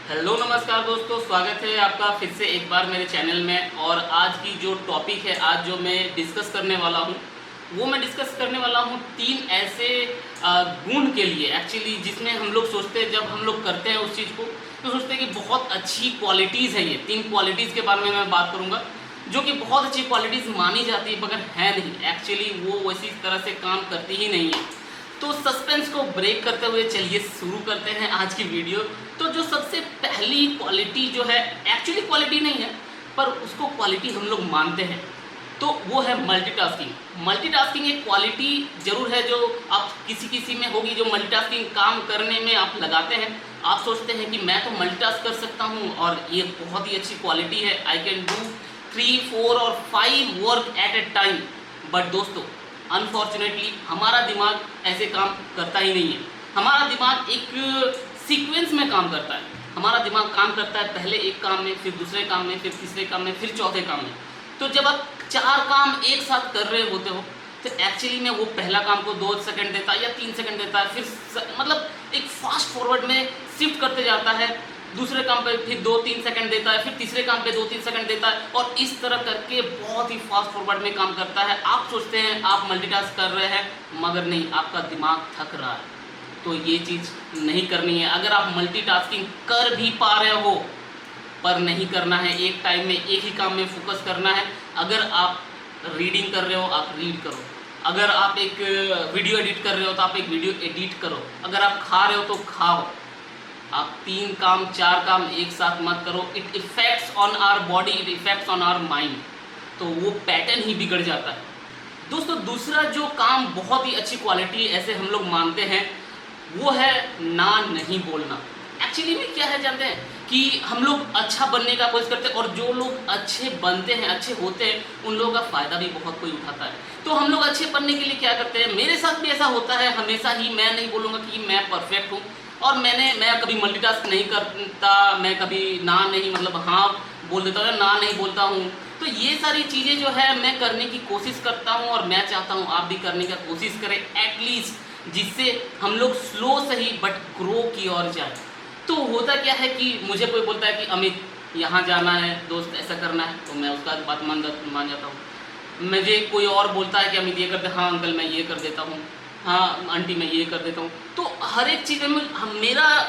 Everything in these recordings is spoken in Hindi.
हेलो नमस्कार दोस्तों, स्वागत है आपका फिर से एक बार मेरे चैनल में। और आज की जो टॉपिक है, आज जो मैं डिस्कस करने वाला हूँ वो मैं डिस्कस करने वाला हूँ तीन ऐसे गुण के लिए एक्चुअली, जिसमें हम लोग सोचते हैं, जब हम लोग करते हैं उस चीज़ को तो सोचते हैं कि बहुत अच्छी क्वालिटीज़ है। ये तीन क्वालिटीज़ के बारे में मैं बात करूँगा जो कि बहुत अच्छी क्वालिटीज़ मानी जाती है मगर है नहीं, एक्चुअली वो वैसी तरह से काम करती ही नहीं है। तो सस्पेंस को ब्रेक करते हुए चलिए शुरू करते हैं आज की वीडियो। तो जो सबसे पहली क्वालिटी जो है, एक्चुअली क्वालिटी नहीं है पर उसको क्वालिटी हम लोग मानते हैं, तो वो है मल्टीटास्किंग। मल्टीटास्किंग एक क्वालिटी जरूर है जो आप किसी किसी में होगी, जो मल्टीटास्किंग काम करने में आप लगाते हैं। आप सोचते हैं कि मैं तो मल्टीटास्क कर सकता हूँ और ये बहुत ही अच्छी क्वालिटी है, आई कैन डू 3, 4 और 5 work at A time. But दोस्तों, अनफॉर्चुनेटली हमारा दिमाग ऐसे काम करता ही नहीं है। हमारा दिमाग एक सीक्वेंस में काम करता है। हमारा दिमाग काम करता है पहले एक काम में, फिर दूसरे काम में, फिर तीसरे काम में, फिर चौथे काम में। तो जब आप 4 काम एक साथ कर रहे होते हो तो एक्चुअली में वो पहला काम को 2 सेकंड देता है या 3 सेकंड देता है, फिर मतलब एक फास्ट फॉरवर्ड में शिफ्ट करते जाता है। दूसरे काम पे फिर 2-3 सेकंड देता है, फिर तीसरे काम पे 2-3 सेकंड देता है, और इस तरह करके बहुत ही फास्ट फॉरवर्ड में काम करता है। आप सोचते हैं आप मल्टीटास्क कर रहे हैं, मगर नहीं, आपका दिमाग थक रहा है। तो ये चीज़ नहीं करनी है। अगर आप मल्टीटास्किंग कर भी पा रहे हो पर नहीं करना है, एक टाइम में एक ही काम में फोकस करना है। अगर आप रीडिंग कर रहे हो, आप रीड करो। अगर आप एक वीडियो एडिट कर रहे हो तो आप एक वीडियो एडिट करो। अगर आप खा रहे हो तो खाओ। आप 3 काम 4 काम एक साथ मत करो। It effects on our body, it effects on our mind. तो वो पैटर्न ही बिगड़ जाता है। दोस्तों, दूसरा जो काम बहुत ही अच्छी क्वालिटी ऐसे हम लोग मानते हैं वो है ना नहीं बोलना। एक्चुअली में क्या है जानते हैं कि हम लोग अच्छा बनने का कोशिश करते हैं, और जो लोग अच्छे बनते हैं, अच्छे होते हैं, उन लोगों का फ़ायदा भी बहुत कोई उठाता है। तो हम लोग अच्छे बनने के लिए क्या करते हैं, मेरे साथ भी ऐसा होता है हमेशा ही। मैं नहीं बोलूँगा कि मैं परफेक्ट हूँ, और मैं कभी मल्टीटास्क नहीं करता, मैं कभी ना नहीं मतलब हाँ बोल देता हूँ या ना नहीं बोलता हूँ। तो ये सारी चीज़ें जो है मैं करने की कोशिश करता हूँ, और मैं चाहता हूँ आप भी करने की कोशिश करें एटलीस्ट, जिससे हम लोग स्लो सही बट ग्रो की ओर जाए। तो होता क्या है कि मुझे कोई बोलता है कि अमित यहाँ जाना है, दोस्त ऐसा करना है, तो मैं उसका बात मान जाता हूँ। मुझे कोई और बोलता है कि अमित ये कर दे, हाँ अंकल मैं ये कर देता हूँ, हाँ आंटी मैं ये कर देता हूँ। तो हर एक चीज़ में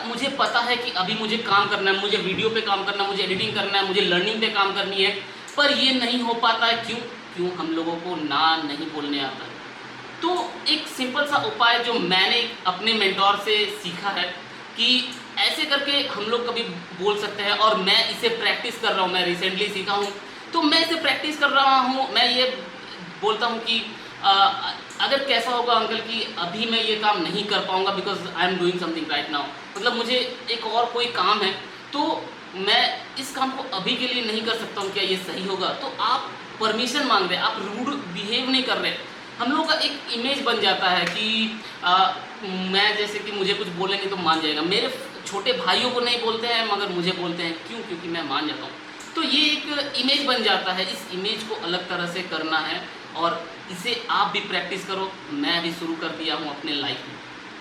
मुझे पता है कि अभी मुझे काम करना है, मुझे वीडियो पे काम करना है, मुझे एडिटिंग करना है, मुझे लर्निंग पे काम करनी है, पर ये नहीं हो पाता है। क्यों हम लोगों को ना नहीं बोलने आता है। तो एक सिंपल सा उपाय जो मैंने अपने मेंटोर से सीखा है कि ऐसे करके हम लोग कभी बोल सकते हैं, और मैं इसे प्रैक्टिस कर रहा हूँ। मैं रिसेंटली सीखा हूँ तो मैं इसे प्रैक्टिस कर रहा हूँ। मैं ये बोलता हूँ कि अगर कैसा होगा अंकल कि अभी मैं ये काम नहीं कर पाऊँगा because I am doing something right now, मतलब मुझे एक और कोई काम है, तो मैं इस काम को अभी के लिए नहीं कर सकता हूँ, क्या ये सही होगा? तो आप परमिशन मांग रहे हैं, आप रूड बिहेव नहीं कर रहे। हम लोग का एक इमेज बन जाता है कि मैं जैसे कि मुझे कुछ बोलेंगे तो मान जाएगा। मेरे छोटे भाइयों को नहीं बोलते हैं मगर मुझे बोलते हैं, क्योंकि मैं मान जाता हूँ। तो ये एक इमेज बन जाता है। इस इमेज को अलग तरह से करना है, और इसे आप भी प्रैक्टिस करो। मैं भी शुरू कर दिया हूँ अपने लाइफ में।